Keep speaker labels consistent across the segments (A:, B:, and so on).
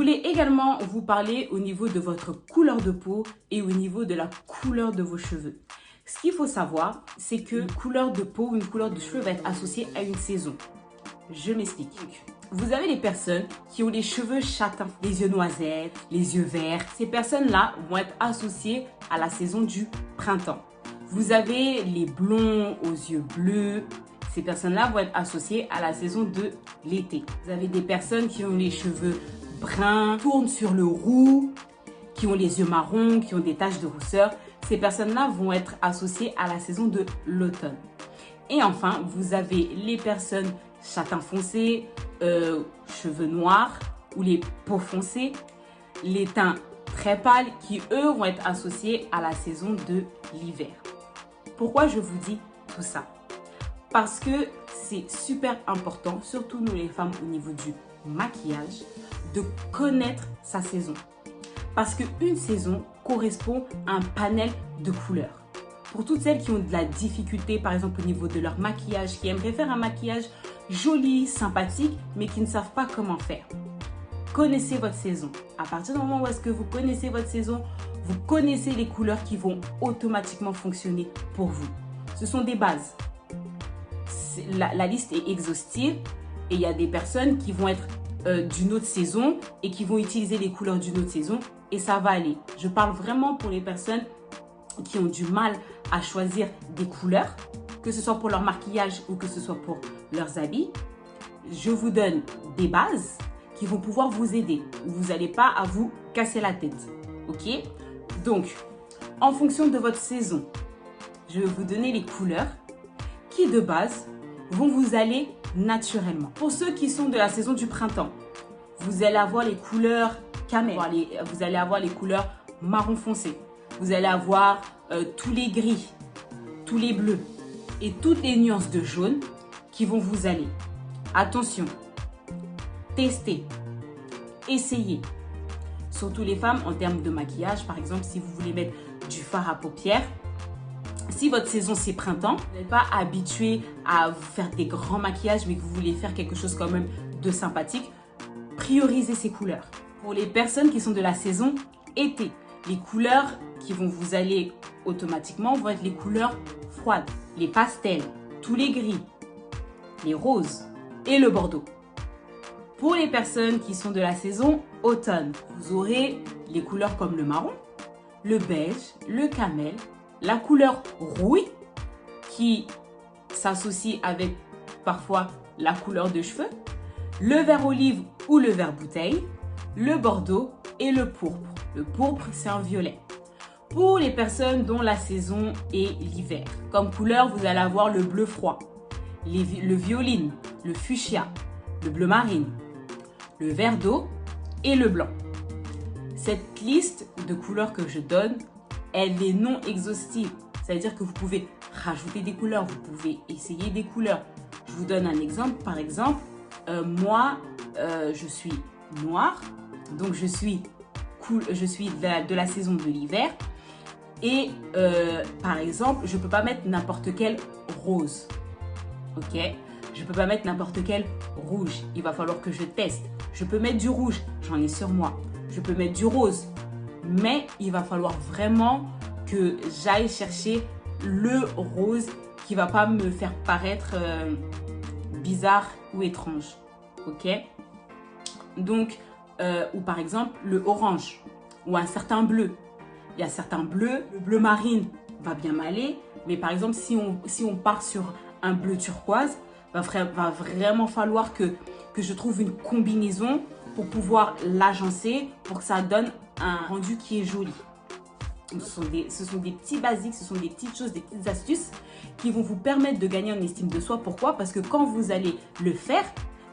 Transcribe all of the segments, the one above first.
A: voulais également vous parler au niveau de votre couleur de peau et au niveau de la couleur de vos cheveux. Ce qu'il faut savoir, c'est que une couleur de peau ou une couleur de cheveux va être associée à une saison. Je m'explique. Vous avez les personnes qui ont les cheveux châtains, les yeux noisettes, les yeux verts. Ces personnes-là vont être associées à la saison du printemps. Vous avez les blonds aux yeux bleus. Ces personnes-là vont être associées à la saison de l'été. Vous avez des personnes qui ont les cheveux bruns, tournent sur le roux, qui ont les yeux marrons, qui ont des taches de rousseur. Ces personnes-là vont être associées à la saison de l'automne. Et enfin, vous avez les personnes châtain foncé, cheveux noirs ou les peaux foncées, les teints très pâles qui, eux, vont être associés à la saison de l'hiver. Pourquoi je vous dis tout ça? Parce que c'est super important, surtout nous les femmes au niveau du maquillage, de connaître sa saison. Parce qu'une saison correspond à un panel de couleurs. Pour toutes celles qui ont de la difficulté, par exemple au niveau de leur maquillage, qui aimeraient faire un maquillage joli, sympathique, mais qui ne savent pas comment faire. Connaissez votre saison. À partir du moment où est-ce que vous connaissez votre saison, vous connaissez les couleurs qui vont automatiquement fonctionner pour vous. Ce sont des bases. La liste est exhaustive et il y a des personnes qui vont être d'une autre saison et qui vont utiliser les couleurs d'une autre saison et ça va aller. Je parle vraiment pour les personnes qui ont du mal à choisir des couleurs, que ce soit pour leur maquillage ou que ce soit pour leurs habits. Je vous donne des bases qui vont pouvoir vous aider. Vous n'allez pas à vous casser la tête. Ok? Donc, en fonction de votre saison, je vais vous donner les couleurs qui de base vont vous aller naturellement. Pour ceux qui sont de la saison du printemps, vous allez avoir les couleurs camel, vous allez avoir les couleurs marron foncé, vous allez avoir tous les gris, tous les bleus et toutes les nuances de jaune qui vont vous aller. Attention, testez, essayez. Surtout les femmes en termes de maquillage, par exemple si vous voulez mettre du fard à paupières, si votre saison c'est printemps, vous n'êtes pas habitué à vous faire des grands maquillages mais que vous voulez faire quelque chose quand même de sympathique, priorisez ces couleurs. Pour les personnes qui sont de la saison été, les couleurs qui vont vous aller automatiquement vont être les couleurs froides, les pastels, tous les gris, les roses et le bordeaux. Pour les personnes qui sont de la saison automne, vous aurez les couleurs comme le marron, le beige, le camel, la couleur rouille qui s'associe avec parfois la couleur de cheveux, le vert olive ou le vert bouteille, le bordeaux et le pourpre. Le pourpre, c'est un violet. Pour les personnes dont la saison est l'hiver, comme couleur, vous allez avoir le bleu froid, le violine, le fuchsia, le bleu marine, le vert d'eau et le blanc. Cette liste de couleurs que je donne, elle est non exhaustive. C'est-à-dire que vous pouvez rajouter des couleurs, vous pouvez essayer des couleurs. Je vous donne un exemple. Par exemple, moi, je suis noire, donc je suis de la saison de l'hiver. Et par exemple, je ne peux pas mettre n'importe quel rose. Ok? Je ne peux pas mettre n'importe quel rouge. Il va falloir que je teste. Je peux mettre du rouge, j'en ai sur moi. Je peux mettre du rose. Mais il va falloir vraiment que j'aille chercher le rose qui ne va pas me faire paraître bizarre ou étrange. Ok? Donc, ou par exemple, le orange ou un certain bleu. Il y a certains bleus. Le bleu marine va bien m'aller. Mais par exemple, si on part sur un bleu turquoise, va vraiment falloir que je trouve une combinaison pour pouvoir l'agencer, pour que ça donne un rendu qui est joli. Donc, ce sont des petits basiques, ce sont des petites choses, des petites astuces qui vont vous permettre de gagner en estime de soi. Pourquoi? Parce que quand vous allez le faire,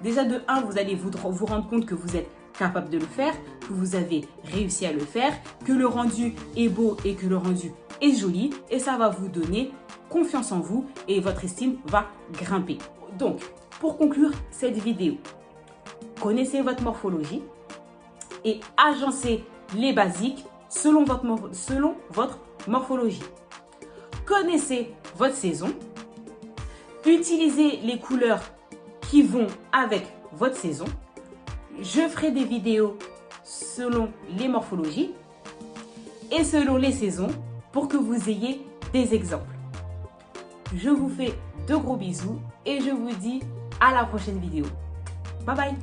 A: déjà de 1, vous allez vous rendre compte que vous êtes capable de le faire, que vous avez réussi à le faire, que le rendu est beau et que le rendu est joli. Et ça va vous donner confiance en vous et votre estime va grimper. Donc, pour conclure cette vidéo, connaissez votre morphologie et agencez les basiques selon votre morphologie. Connaissez votre saison, utilisez les couleurs qui vont avec votre saison. Je ferai des vidéos selon les morphologies et selon les saisons pour que vous ayez des exemples. Je vous fais de gros bisous et je vous dis à la prochaine vidéo. Bye bye!